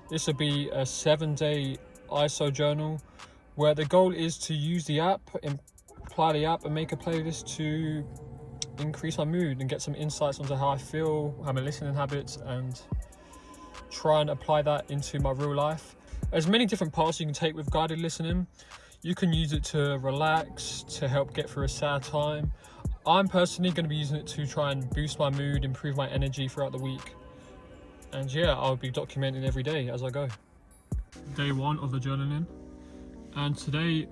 This will be a 7-day ISO journal where the goal is to use the app, apply the app and make a playlist to increase my mood and get some insights onto how I feel, how my listening habits, and try and apply that into my real life. There's many different paths you can take with guided listening. You can use it to relax, to help get through a sad time. I'm personally going to be using it to try and boost my mood, improve my energy throughout the week. And yeah, I'll be documenting every day as I go. Day 1 of the journaling. And today,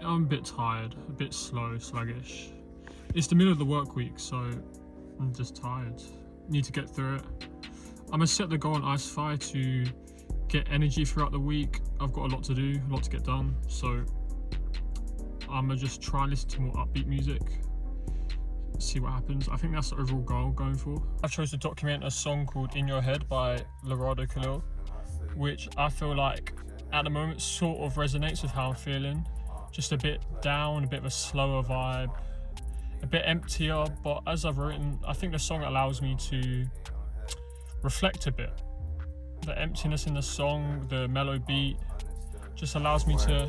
I'm a bit tired, a bit slow, sluggish. It's the middle of the work week, so I'm just tired. Need to get through it. I'm gonna set the goal on Icefy to get energy throughout the week. I've got a lot to do, a lot to get done, so I'm gonna just try and listen to more upbeat music, see what happens. I think that's the overall goal going for. I've chosen to document a song called In Your Head by Lorado Khalil, which I feel like at the moment sort of resonates with how I'm feeling. Just a bit down, a bit of a slower vibe, a bit emptier, but as I've written, I think the song allows me to reflect a bit. The emptiness in the song, the mellow beat, just allows me to,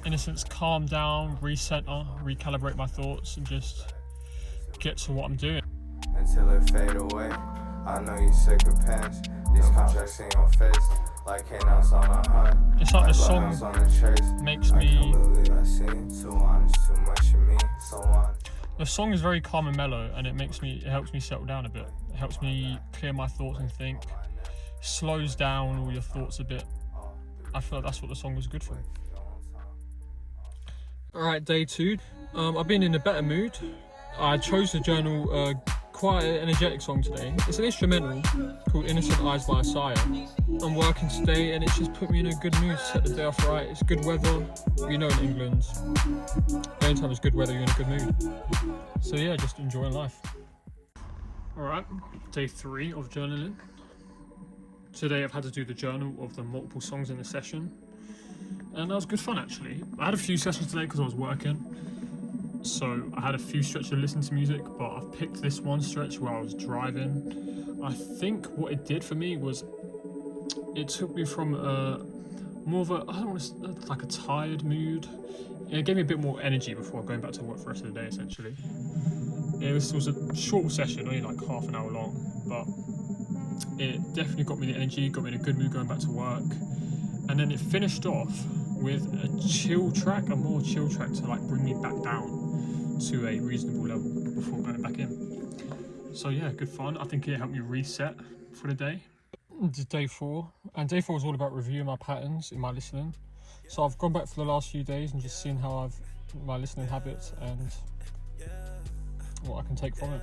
in a sense, calm down, recenter, recalibrate my thoughts, and just get to what I'm doing. Until it fade away, I know you sick of pants. These contracts in your face, like canines on a hunt. It's like the song makes me. The song is very calm and mellow, and it helps me settle down a bit. It helps me clear my thoughts and think. Slows down all your thoughts a bit. I feel like that's what the song was good for. Alright, day 2. I've been in a better mood. I chose to journal quite an energetic song today. It's an instrumental called Innocent Eyes by Asaya. I'm working today and it's just put me in a good mood to set the day off right. It's good weather. You know, in England, anytime it's good weather, you're in a good mood. So yeah, just enjoying life. Alright, day 3 of journaling. Today I've had to do the journal of the multiple songs in the session. And that was good fun actually. I had a few sessions today because I was working. So I had a few stretches to listen to music, but I've picked this one stretch where I was driving. I think what it did for me was it took me from more of a, I don't want to, like a tired mood. It gave me a bit more energy before going back to work for the rest of the day essentially. It was a short session, only like half an hour long, but it definitely got me the energy, got me in a good mood going back to work. And then it finished off with a chill track, a more chill track to like bring me back down to a reasonable level before going back in. So yeah, good fun. I think it helped me reset for the day. It's day 4, and day 4 was all about reviewing my patterns in my listening. So I've gone back for the last few days and just seen how my listening habits and what I can take from it.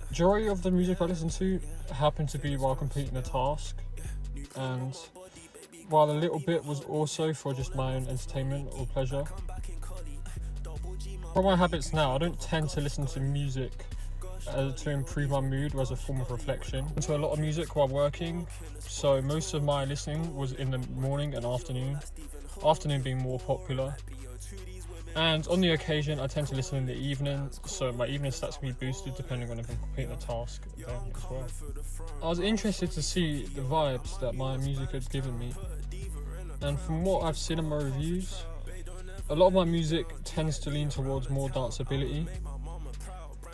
Majority of the music I listen to happened to be while completing a task, and while a little bit was also for just my own entertainment or pleasure. From my habits now, I don't tend to listen to music to improve my mood or as a form of reflection. I listen to a lot of music while working, so most of my listening was in the morning and afternoon. Afternoon being more popular. And on the occasion, I tend to listen in the evening, so my evening stats can be boosted depending on if I'm completing the task then as well. I was interested to see the vibes that my music had given me, and from what I've seen in my reviews, a lot of my music tends to lean towards more danceability,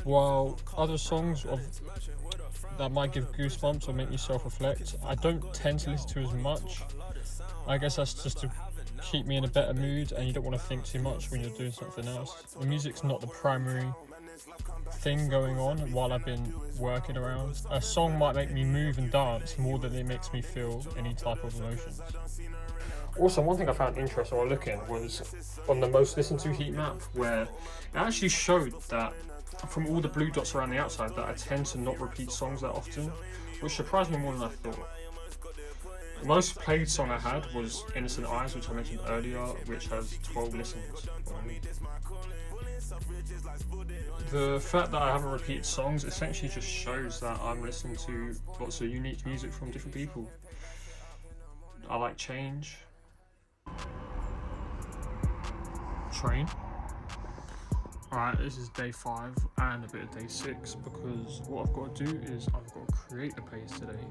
while other songs that might give goosebumps or make me self-reflect, I don't tend to listen to as much. I guess that's just to keep me in a better mood, and you don't want to think too much when you're doing something else. The music's not the primary thing going on while I've been working around. A song might make me move and dance more than it makes me feel any type of emotions. Also, one thing I found interesting while looking was on the most listened to heat map, where it actually showed that from all the blue dots around the outside that I tend to not repeat songs that often, which surprised me more than I thought. The most played song I had was Innocent Eyes, which I mentioned earlier, which has 12 listens. The fact that I haven't repeated songs essentially just shows that I'm listening to lots of unique music from different people. I like change. Train. Alright, this is day 5 and a bit of day 6 because what I've got to do is I've got to create the playlist today,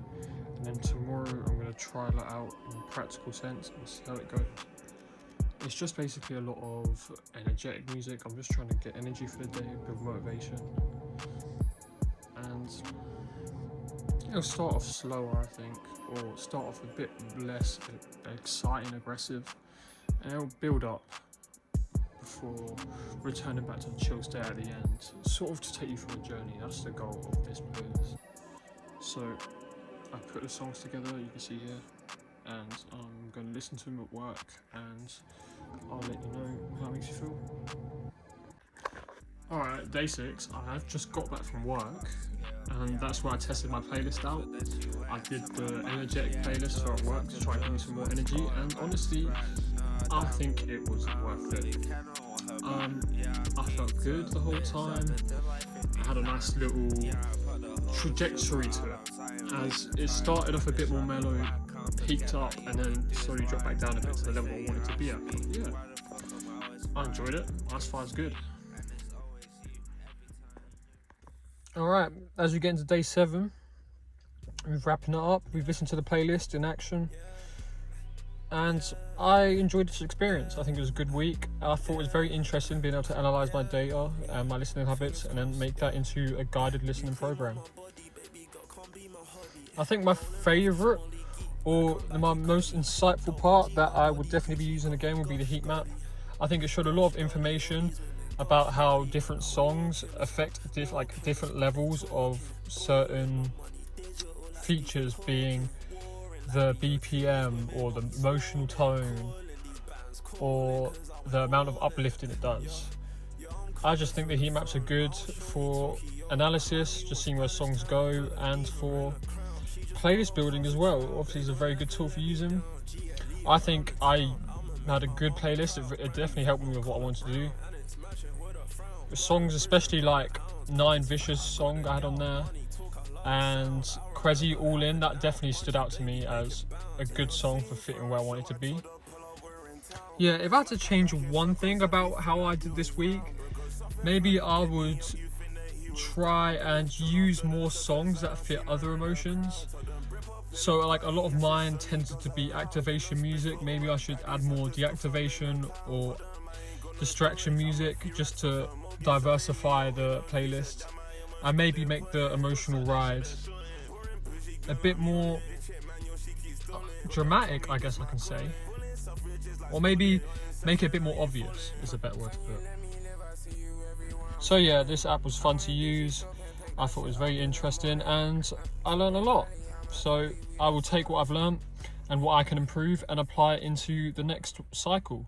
and then tomorrow I'm going to trial it out in practical sense and see how it goes. It's just basically a lot of energetic music. I'm just trying to get energy for the day, build motivation, and it'll start off slower, I think, or start off a bit less exciting, aggressive, and it'll build up before returning back to the chill state at the end, sort of to take you through a journey. That's the goal of this playlist. So I put the songs together, you can see here, and I'm going to listen to them at work, and I'll let you know how it makes you feel. Alright, day 6, I've just got back from work, and that's where I tested my playlist out. I did the energetic playlist for at work to try and give me some more energy, and honestly, I think it was worth it. I felt good the whole time. I had a nice little trajectory to it, as it started off a bit more mellow, peaked up, and then slowly dropped back down a bit to the level I wanted to be at. But yeah, I enjoyed it. As far as good. Alright, as we get into day 7, we're wrapping it up. We've listened to the playlist in action, and I enjoyed this experience. I think it was a good week. I thought it was very interesting being able to analyse my data and my listening habits and then make that into a guided listening program. I think my favourite, or my most insightful part that I would definitely be using again would be the heat map. I think it showed a lot of information about how different songs affect different levels of certain features, being the BPM or the emotional tone or the amount of uplifting it does. I just think the heat maps are good for analysis, just seeing where songs go, and for playlist building as well. Obviously it's a very good tool for using. I think I had a good playlist. It definitely helped me with what I wanted to do. The songs, especially like 9 Vicious song I had on there, and Crazy All In, that definitely stood out to me as a good song for fitting where I wanted to be. Yeah, if I had to change one thing about how I did this week, maybe I would try and use more songs that fit other emotions. So like a lot of mine tended to be activation music. Maybe I should add more deactivation or distraction music just to diversify the playlist, and maybe make the emotional ride a bit more dramatic, I guess I can say, or maybe make it a bit more obvious is a better word to put it. So yeah, this app was fun to use. I thought it was very interesting and I learned a lot. So I will take what I've learned and what I can improve and apply it into the next cycle.